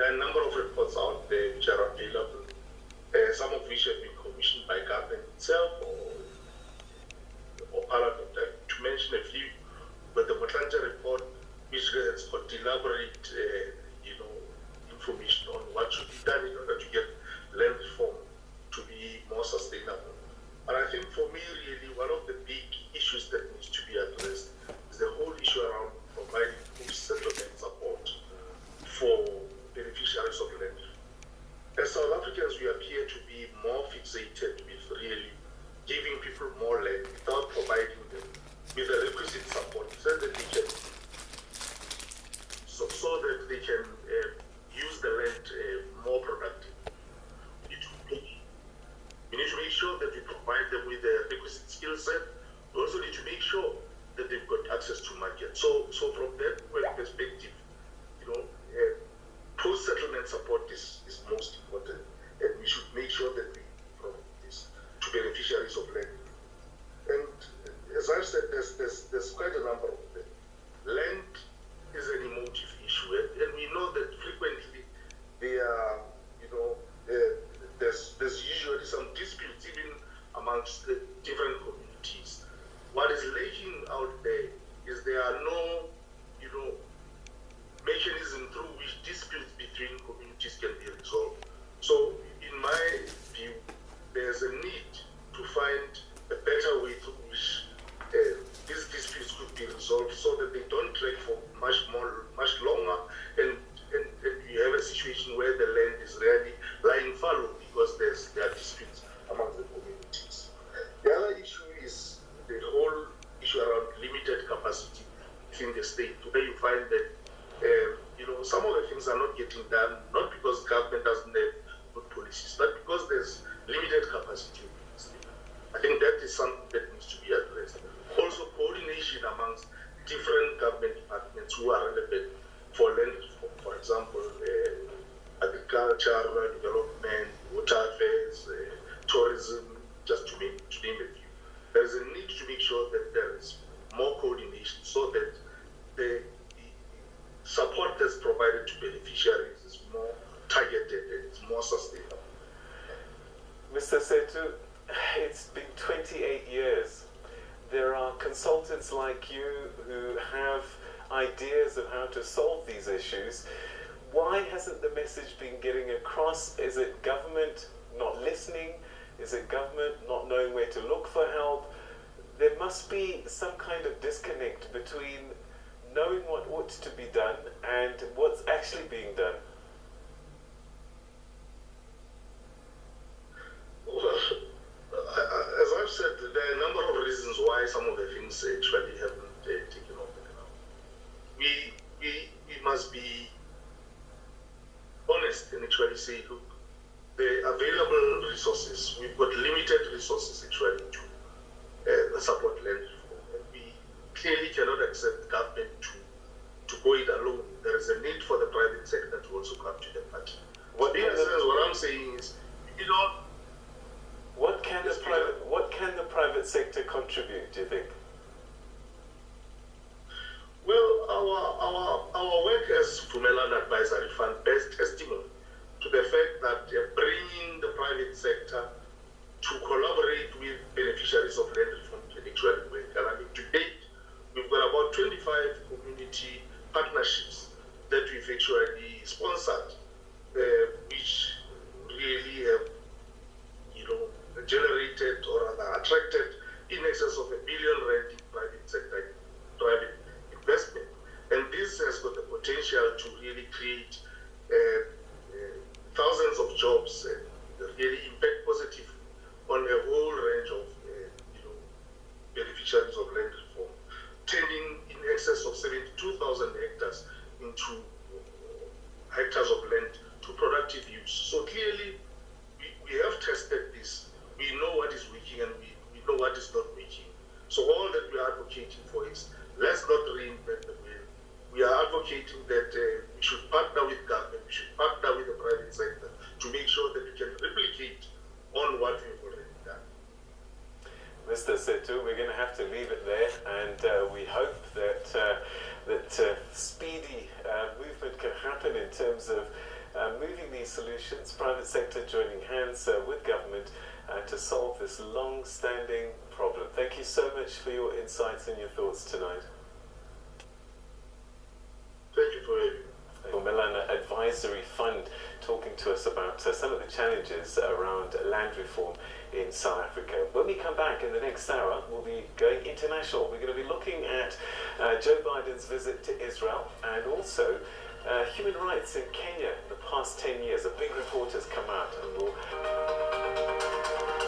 There are a number of reports out there which are available, some of which have been commissioned by government itself or parliament. To mention a few, but the Motlanthe report, which has got elaborate, information on what should be done in order to get land reform to be more sustainable. And I think for me, really, one of the big issues that needs to be addressed is the whole issue around providing post-settlement support for beneficiaries of land. As South Africans, we appear to be more fixated with really giving people more land without providing them with the requisite support so that they can use the land more productively. We need to make sure that we provide them with the requisite skill set. We also need to make sure that they've got access to market. So from that perspective, post-settlement support is most important, and we should make sure that we provide this to beneficiaries of land. And as I've said, there's quite a number of them. Land is an emotive issue, and we know that frequently there are, there's usually some disputes even amongst the different communities. What is lacking out there is there are no, mechanism through which disputes between communities can be resolved. So, in my view, there's a need to find a better way through which these disputes could be resolved so that they don't drag for much longer, and you have a situation where the land is really lying fallow because there are disputes among the communities. The other issue is the whole issue around limited capacity within the state, where you find that some of the things are not getting done, not because government doesn't have good policies, but because there's limited capacity. I think that is something that needs to be addressed. Also, coordination amongst different government departments who are relevant for land reform, for example, agriculture, rural development, water affairs, tourism, just to name a few. There's a need to make sure that there is more coordination so that the support that's provided to beneficiaries is more targeted and it's more sustainable. Mr. Setu, it's been 28 years. There are consultants like you who have ideas of how to solve these issues. Why hasn't the message been getting across? Is it government not listening? Is it government not knowing where to look for help? There must be some kind of disconnect between knowing what ought to be done and what's actually being done. Well, as I've said, there are a number of reasons why some of the things actually haven't taken off the ground. We must be honest and actually say, look, the available resources, we've got limited resources actually to support land reform. And we clearly cannot accept government to go it alone. There is a need for the private sector to also come to the party. What I'm saying is, what can the private sector contribute, do you think? Well, our work as Fumelan Advisory Fund bears testimony to the fact that bringing the private sector to collaborate with beneficiaries of land reform can actually work. And I mean, to date, we've got about 25 community partnerships that we've actually sponsored, which really have, generated or rather attracted in excess of R1 billion in private investment. And this has got the potential to really create thousands of jobs and really impact positively on a whole range of beneficiaries of land reform, turning in excess of 72,000 hectares into hectares of land to productive use. So clearly, we have tested this. We know what is working and we know what is not working. So all that we are advocating for is, let's not reinvent the wheel. We are advocating that we should partner with government, we should partner with the private sector to make sure that we can replicate on what we've already done. Mr. Setu, we're going to have to leave it there, and we hope that speedy movement can happen in terms of solutions, private sector joining hands with government to solve this long-standing problem. Thank you so much for your insights and your thoughts tonight. Thank you for having me. Milana Advisory Fund talking to us about some of the challenges around land reform in South Africa. When we come back in the next hour, we'll be going international. We're going to be looking at Joe Biden's visit to Israel and also human rights in Kenya in the past 10 years. A big report has come out and we'll